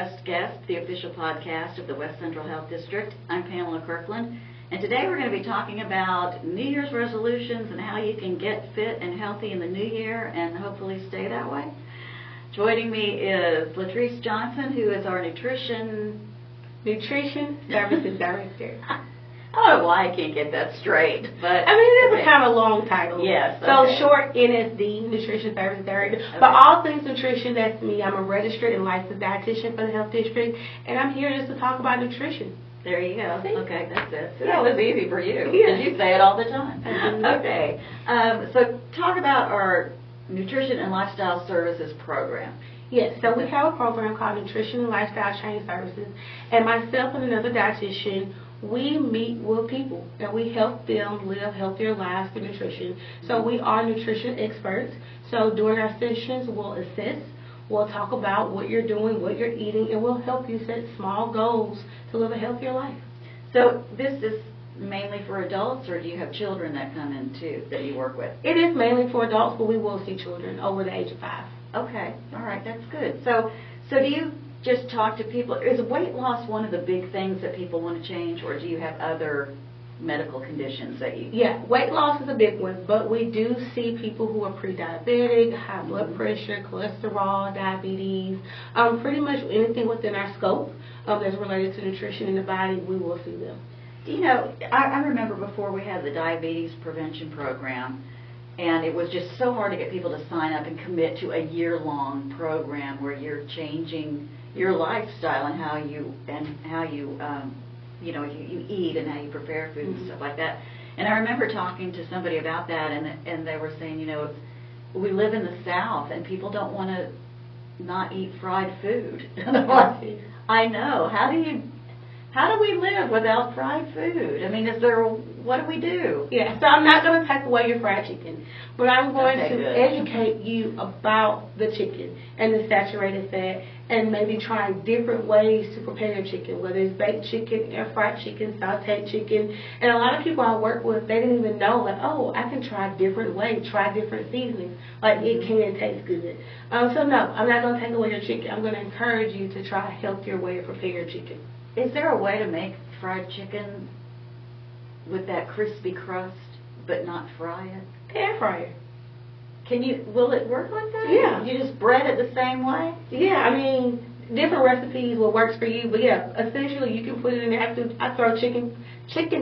West Guest, the official podcast of the West Central Health District. I'm Pamela Kirkland, and today we're going to be talking about New Year's resolutions and how you can get fit and healthy in the new year and hopefully stay that way. Joining me is LaTrice Johnson, who is our Nutrition Services Director. I don't know why I can't get that straight, but I mean, it is a kind of long title. Yes. So okay. short, NSD, Nutrition Service Director. Okay. But all things nutrition, that's me. I'm a registered and licensed dietitian for the Health District, and I'm here just to talk about nutrition. There you go. See? Okay, that's it. So Yeah. that was easy for you, Yeah. because you say it all the time. Mhm. Okay. So talk about our Nutrition and Lifestyle Services program. Yes, so we have a program called Nutrition and Lifestyle Training Services, and myself and another dietitian, we meet with people and we help them live healthier lives through nutrition. So we are nutrition experts. So during our sessions, we'll assess, we'll talk about what you're doing, what you're eating, and we'll help you set small goals to live a healthier life. So this is mainly for adults, or do you have children that come in too that you work with? It is mainly for adults, but we will see children over the age of 5. Okay, all right, that's good. So do you just talk to people? Is weight loss one of the big things that people want to change, or do you have other medical conditions that you? Yeah, weight loss is a big one, but we do see people who are pre-diabetic, high blood pressure, cholesterol, diabetes, pretty much anything within our scope that's related to nutrition in the body, we will see them. You know, I remember before we had the diabetes prevention program, and it was just so hard to get people to sign up and commit to a year-long program where you're changing your lifestyle and how you you eat and how you prepare food and stuff like that. And I remember talking to somebody about that, and they were saying, we live in the South and people don't want to not eat fried food. I know. How do we live without fried food? I mean, what do we do? Yeah, so I'm not going to take away your fried chicken, but I'm going to good. educate you about the chicken and the saturated fat and maybe trying different ways to prepare your chicken, whether it's baked chicken, air fried chicken, sauteed chicken. And a lot of people I work with, they didn't even know, like, oh, I can try different ways, try different seasonings. Like, it can taste good. So no, I'm not going to take away your chicken. I'm going to encourage you to try a healthier way to prepare your chicken. Is there a way to make fried chicken with that crispy crust, but not fry it? Air fryer. Will it work like that? Yeah. You just bread it the same way? Yeah, I mean, different recipes what works for you, but yeah, essentially you can put it in there. I throw chicken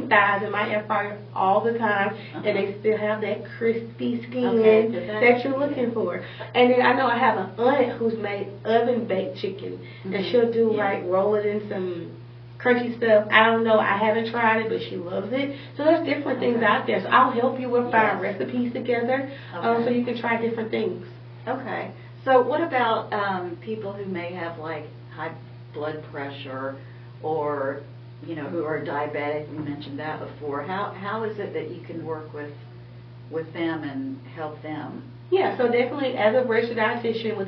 thighs in my air fryer all the time, and they still have that crispy skin that you're looking for. And then I know I have an aunt who's made oven baked chicken, and she'll do roll it in some crunchy stuff. I don't know, I haven't tried it, but she loves it. So there's different things out there. So I'll help you with find recipes together, so you can try different things. Okay. So what about people who may have like high blood pressure or who are diabetic? We mentioned that before. How is it that you can work with them and help them? Yeah, so definitely as a registered dietitian,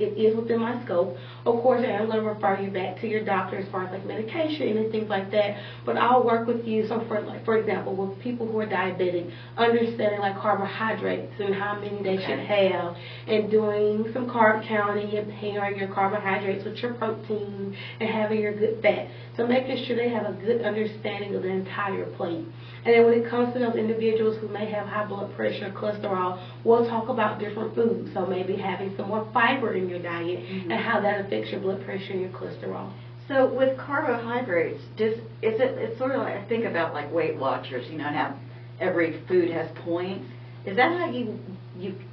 it is within my scope. Of course, I am going to refer you back to your doctor as far as like medication and things like that. But I'll work with you. So for example, with people who are diabetic, understanding like carbohydrates and how many they should have, and doing some carb counting and pairing your carbohydrates with your protein and having your good fat. So making sure they have a good understanding of the entire plate. And then when it comes to those individuals who may have high blood pressure, cholesterol, we'll talk about different foods. So maybe having some more fiber in your diet and how that affects your blood pressure and your cholesterol. So with carbohydrates, it's sort of like, I think about like Weight Watchers, and how every food has points. Is that how you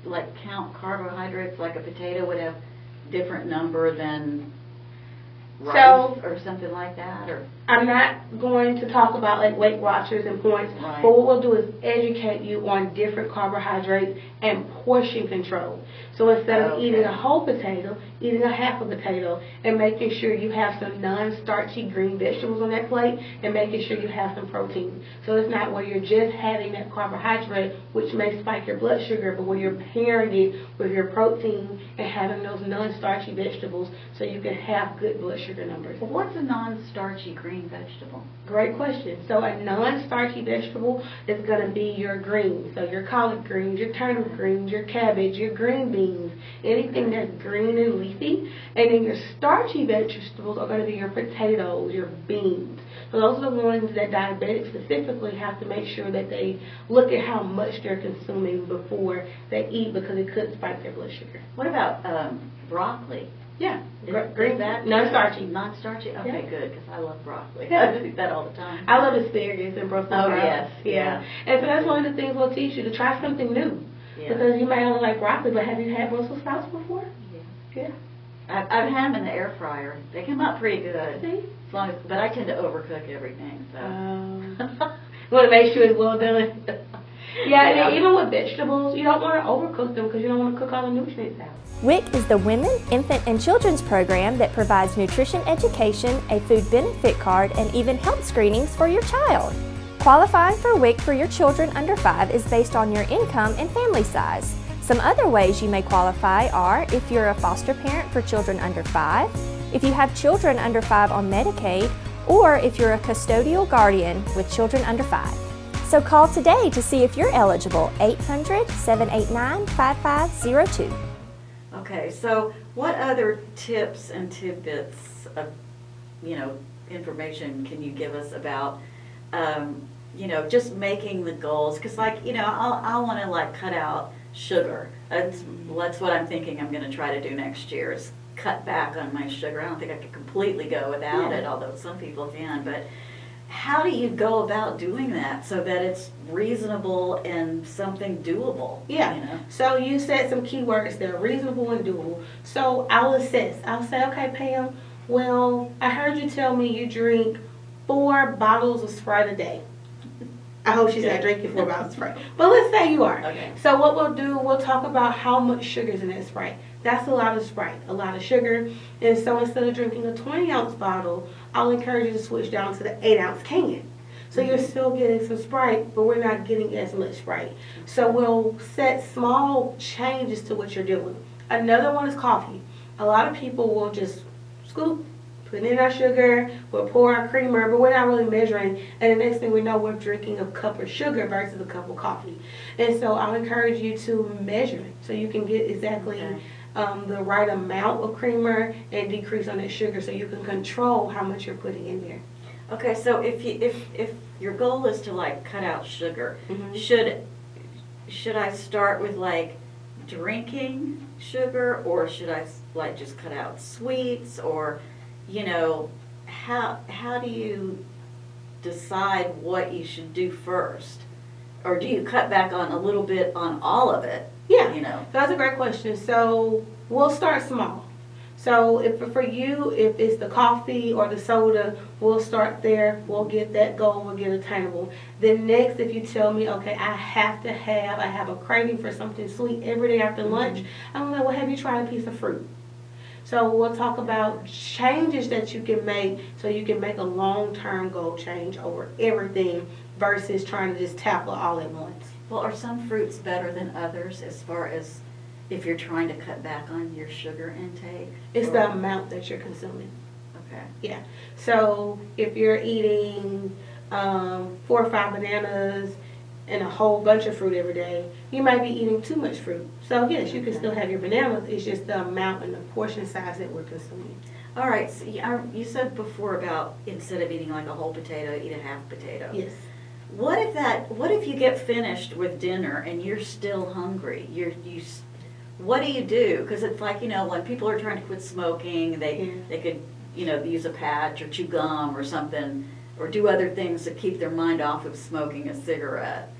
like count carbohydrates? Like a potato would have different number than rice or something like that, or? I'm not going to talk about like Weight Watchers and points, Right. but what we'll do is educate you on different carbohydrates and portion control. So instead of eating a whole potato, eating a half a potato, and making sure you have some non-starchy green vegetables on that plate, and making sure you have some protein. So it's not where you're just having that carbohydrate, which may spike your blood sugar, but where you're pairing it with your protein and having those non-starchy vegetables so you can have good blood sugar numbers. Well, what's a non-starchy green green vegetable? Great question. So a non-starchy vegetable is going to be your greens. So your collard greens, your turnip greens, your cabbage, your green beans, anything that's green and leafy. And then your starchy vegetables are going to be your potatoes, your beans. So those are the ones that diabetics specifically have to make sure that they look at how much they're consuming before they eat, because it could spike their blood sugar. What about broccoli? Yeah. Is that non-starchy. Non-starchy? Okay, Yeah. good, because I love broccoli. Yeah. I eat that all the time. I love asparagus and Brussels Oh, sprouts. yes. Yeah. And so that's one of the things we'll teach you, to try something new. Yeah. Because you may only like broccoli, but have you had Brussels sprouts before? Yeah. Yeah. I've had them in the air fryer. They come out pretty good. See? As long as, but I tend to overcook everything, so. You want to make sure it's well done. Yeah, and Yeah. then even with vegetables, you don't want to overcook them because you don't want to cook all the nutrients out. WIC is the Women, Infant, and Children's program that provides nutrition education, a food benefit card, and even health screenings for your child. Qualifying for WIC for your children under 5 is based on your income and family size. Some other ways you may qualify are if you're a foster parent for children under 5, if you have children under 5 on Medicaid, or if you're a custodial guardian with children under 5. So call today to see if you're eligible, 800-789-5502. Okay, so what other tips and tidbits of, information can you give us about, just making the goals? Because, I want to, cut out sugar. That's what I'm thinking I'm going to try to do next year, is cut back on my sugar. I don't think I could completely go without it, although some people can. But how do you go about doing that so that it's reasonable and something doable? Yeah. So you said some keywords there, reasonable and doable. So I'll assess. I'll say, okay, Pam, well, I heard you tell me you drink 4 bottles of Sprite a day. I hope she said drinking 4 bottles of Sprite. But let's say you are. Okay. So what we'll do, we'll talk about how much sugar is in that Sprite. That's a lot of Sprite, a lot of sugar. And so instead of drinking a 20-ounce bottle, I'll encourage you to switch down to the 8-ounce can. So you're still getting some Sprite, but we're not getting as much Sprite. So we'll set small changes to what you're doing. Another one is coffee. A lot of people will just scoop, put in our sugar, we'll pour our creamer, but we're not really measuring. And the next thing we know, we're drinking a cup of sugar versus a cup of coffee. And so I'll encourage you to measure so you can get exactly the right amount of creamer and decrease on that sugar, so you can control how much you're putting in there. Okay, so if your goal is to cut out sugar, should I start with drinking sugar, or should I just cut out sweets, or how do you decide what you should do first, or do you cut back on a little bit on all of it? Yeah, that's a great question. So we'll start small. So if for you, if it's the coffee or the soda, we'll start there. We'll get that goal. We'll get attainable. Then next, if you tell me, okay, I have a craving for something sweet every day after lunch, I'm like, well, have you tried a piece of fruit? So we'll talk about changes that you can make, so you can make a long-term goal change over everything versus trying to just tackle it all at once. Well, are some fruits better than others as far as if you're trying to cut back on your sugar intake? It's the amount that you're consuming. Okay. Yeah. So if you're eating 4 or 5 bananas and a whole bunch of fruit every day, you might be eating too much fruit. So yes, you can still have your bananas. It's just the amount and the portion size that we're consuming. All right. So you said before about instead of eating a whole potato, eat a half potato. Yes. What if you get finished with dinner and you're still hungry? What do you do? Because it's when people are trying to quit smoking, they could use a patch or chew gum or something, or do other things to keep their mind off of smoking a cigarette.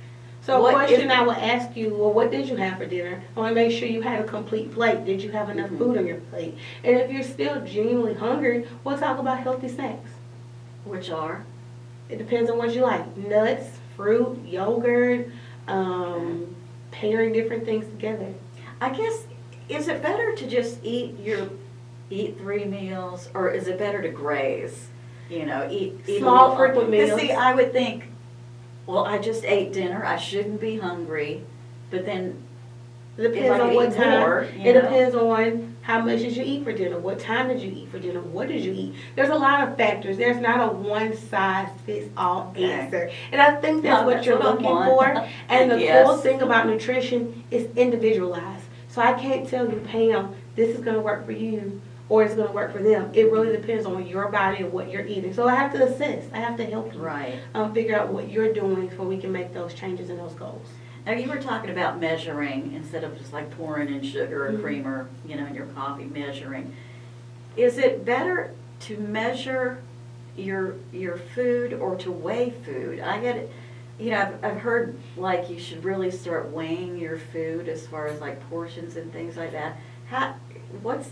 So a question I will ask you, well, what did you have for dinner? I want to make sure you had a complete plate. Did you have enough food on your plate? And if you're still genuinely hungry, we'll talk about healthy snacks. Which are? It depends on what you like. Nuts, fruit, yogurt, pairing different things together. I guess, is it better to just eat 3 meals, or is it better to graze? Eat small frequent meals. See, I would think, well, I just ate dinner, I shouldn't be hungry, but then it depends on what time. It depends on How much did you eat for dinner? What time did you eat for dinner? What did you eat? There's a lot of factors. There's not a one-size-fits-all Okay. answer. And I think that's No, what that's you're what I looking want. for. And the Yes. cool thing about nutrition is individualized. So I can't tell you, Pam, this is going to work for you or it's going to work for them. It really depends on your body and what you're eating. So I have to assist. I have to help you Right. figure out what you're doing so we can make those changes and those goals. Now, you were talking about measuring instead of just like pouring in sugar or Mhm. cream or, in your coffee, measuring. Is it better to measure your food or to weigh food? I get it. I've heard like you should really start weighing your food as far as like portions and things like that. What's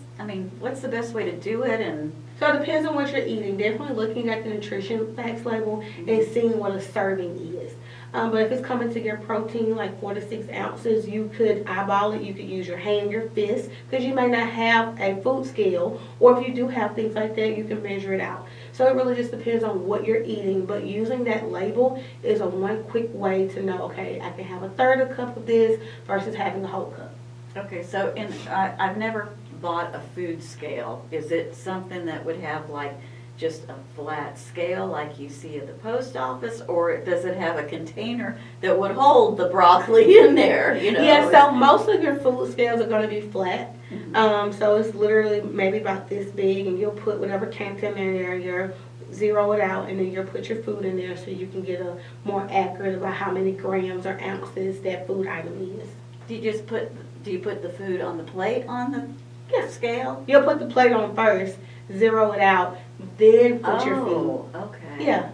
the best way to do it? And So it depends on what you're eating. Definitely looking at the nutrition facts label and seeing what a serving is. But if it's coming to your protein, like 4 to 6 ounces, you could eyeball it. You could use your hand, your fist, because you may not have a food scale. Or if you do have things like that, you can measure it out. So it really just depends on what you're eating. But using that label is one quick way to know, okay, I can have a third a cup of this versus having a whole cup. okay, so I've never bought a food scale. Is it something that would have like just a flat scale like you see at the post office, or does it have a container that would hold the broccoli in there? Yeah, so most of your food scales are going to be flat. Mhm. So it's literally maybe about this big, and you'll put whatever content in there, you'll zero it out, and then you'll put your food in there so you can get a more accurate about how many grams or ounces that food item is. Do you put the food on the plate on the Yeah. scale? You'll put the plate on first, zero it out, then put your food. Oh, okay. Yeah,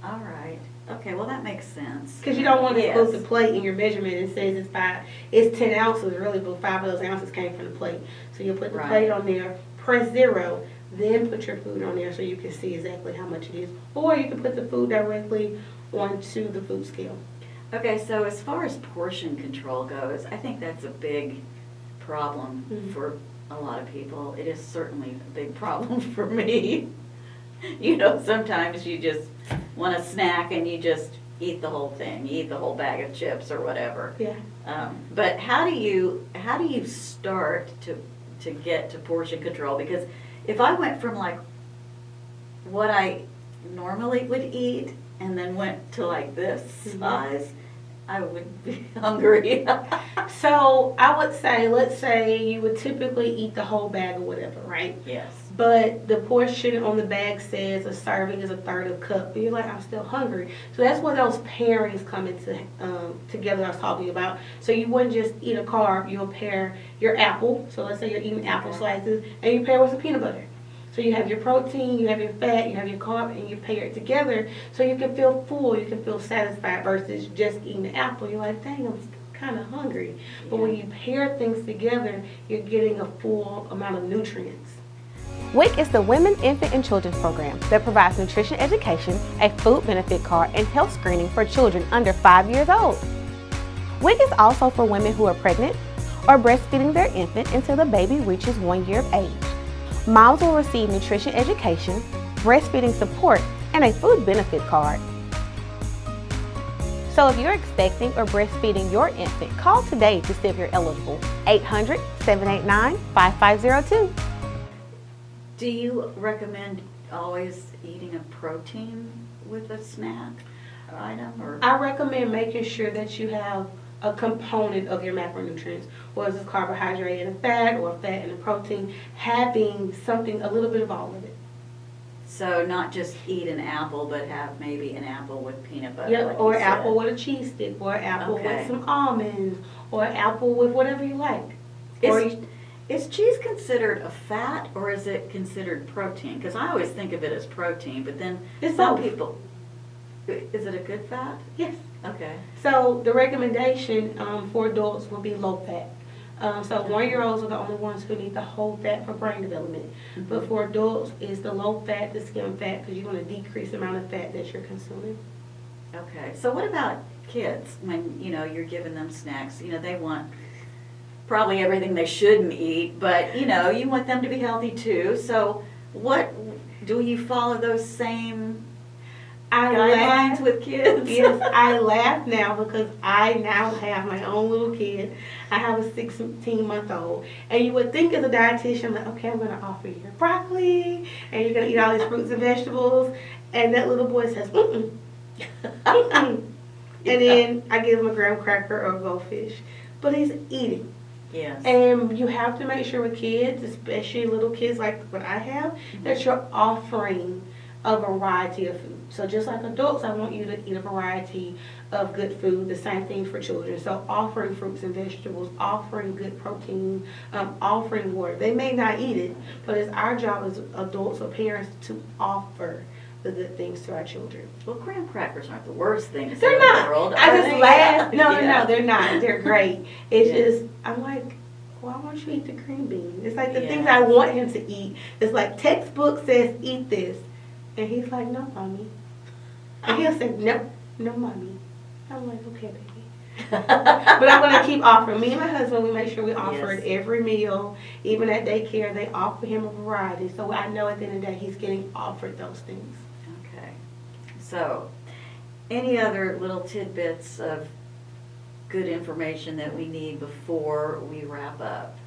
All right. Okay, well that makes sense. because you don't want to Yes. put the plate in your measurement. It says it's 10 ounces really, but 5 of those ounces came from the plate. So you'll put the Right. plate on there, press zero, then put your food on there so you can see exactly how much it is. Or you can put the food directly onto the food scale. Okay, so as far as portion control goes, I think that's a big problem Mhm. for a lot of people. It is certainly a big problem for me. Sometimes you just want a snack and you just eat the whole thing. You eat the whole bag of chips or whatever. Yeah. But how do you start to get to portion control? Because if I went from like what I normally would eat and then went to like this Mhm. size, I would be hungry. So I would say, let's say you would typically eat the whole bag or whatever, right? Yes. But the portion on the bag says a serving is a third of a cup. But you're like, I'm still hungry. So that's where those pairings come into together I was talking about. So you wouldn't just eat a carb. You'll pair your apple. So let's say you're eating apple slices, and you pair with some peanut butter. So you have your protein, you have your fat, you have your carb, and you pair it together so you can feel full, you can feel satisfied versus just eating the apple. You're like, dang, I'm kind of hungry. But when you pair things together, you're getting a full amount of nutrients. WIC is the Women, Infant, and Children's program that provides nutrition education, a food benefit card, and health screening for children under 5 years old. WIC is also for women who are pregnant or breastfeeding their infant until the baby reaches 1 year of age. Moms will receive nutrition education, breastfeeding support, and a food benefit card. So if you're expecting or breastfeeding your infant, call today to see if you're eligible. 800-789-5502. Do you recommend always eating a protein with a snack item? Or I recommend making sure that you have a component of your macronutrients, whether it's carbohydrate and a fat or a fat and a protein, having something, a little bit of all of it. So not just eat an apple, but have maybe an apple with peanut butter. Yep, like or you apple said. with a cheese stick, or apple Okay. with some almonds, or apple with whatever you like. Or Is cheese considered a fat or is it considered protein? Because I always think of it as protein, but then It's some both. people. Is it a good fat? Yes. Okay. So the recommendation for adults will be low fat. So 1-year-olds are the only ones who need the whole fat for brain development. But for adults, it's the low fat, the skim fat, because you want to decrease the amount of fat that you're consuming. Okay. So what about kids? When you're giving them snacks, they want probably everything they shouldn't eat, but you want them to be healthy too. So what do you follow those same I guidelines laugh. with kids? Yes, I laugh now because I now have my own little kid. I have a 16-month-old. And you would think as a dietitian, like, okay, I'm going to offer you your broccoli, and you're going to eat all these fruits and vegetables. And that little boy says, mm-mm. Mm-mm. And then I give him a graham cracker or a goldfish. But he's eating. Yes. And you have to make sure with kids, especially little kids like what I have, that you're offering a variety of food. So just like adults, I want you to eat a variety of good food. The same thing for children. So offering fruits and vegetables, offering good protein, offering water. They may not eat it, but it's our job as adults or parents to offer the good things to our children. Well, graham crackers aren't the worst things They're in not. the world. I are just they? laugh. No, Yeah. no, they're not. They're great. It's Yeah. just, I'm like, why won't you eat the green bean? It's like the things Yeah. I want him to eat. It's like textbook says eat this. And he's like, no, mommy. And he'll say, no, mommy. I'm like, okay, baby. But I'm going to keep offering. Me and my husband, we make sure we offer it every meal. Even at daycare, they offer him a variety. So I know at the end of the day, he's getting offered those things. Okay. So, any other little tidbits of good information that we need before we wrap up?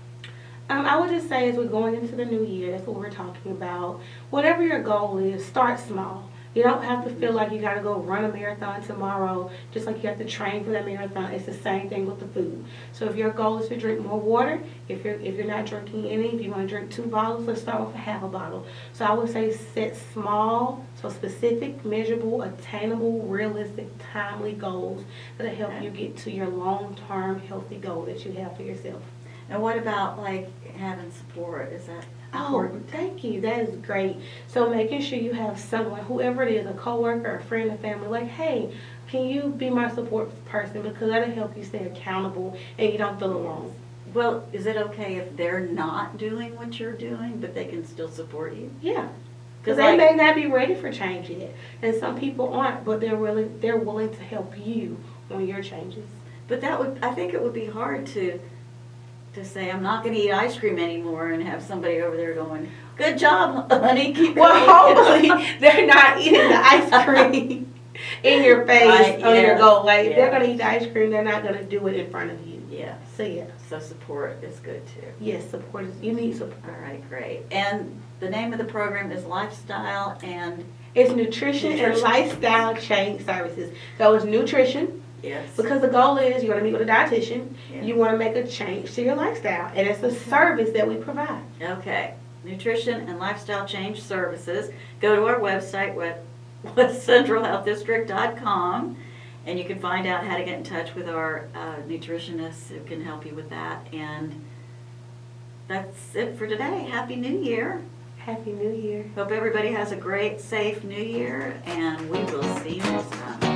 I would just say as we're going into the new year, that's what we're talking about. Whatever your goal is, start small. You don't have to feel like you got to go run a marathon tomorrow, just like you have to train for that marathon. It's the same thing with the food. So if your goal is to drink more water, if you're not drinking any, if you want to drink 2 bottles, let's start with half a bottle. So I would say set small, so specific, measurable, attainable, realistic, timely goals that'll help you get to your long-term healthy goal that you have for yourself. And what about like having support? Is that Oh, important? thank you. That is great. So making sure you have someone, whoever it is, a coworker, a friend, a family, like, hey, can you be my support person? Because that'll help you stay accountable and you don't feel alone. Well, is it okay if they're not doing what you're doing, but they can still support you? Yeah. 'Cause Because they may not be ready for change yet. And some people aren't, but they're willing to help you on your changes. But I think it would be hard to say, I'm not going to eat ice cream anymore and have somebody over there going, good job, honey, keep Well, eating." hopefully they're not eating the ice cream in your face Right, on your yeah, goal. Like, if yeah. they're going to eat the ice cream, they're not going to do it in front of you. Yeah. So, yeah. So support is good too. Yes, support is, you need support. All right, great. And the name of the program is Lifestyle and, It's nutrition and lifestyle change services. So it's nutrition, yes. because the goal is you want to meet with a dietitian, Yes. you want to make a change to your lifestyle, and it's a service that we provide. Okay, nutrition and lifestyle change services. Go to our website, westcentralhealthdistrict.com, and you can find out how to get in touch with our nutritionists who can help you with that. And that's it for today. Happy New Year. Happy New Year. Hope everybody has a great, safe New Year, and we will see you next time.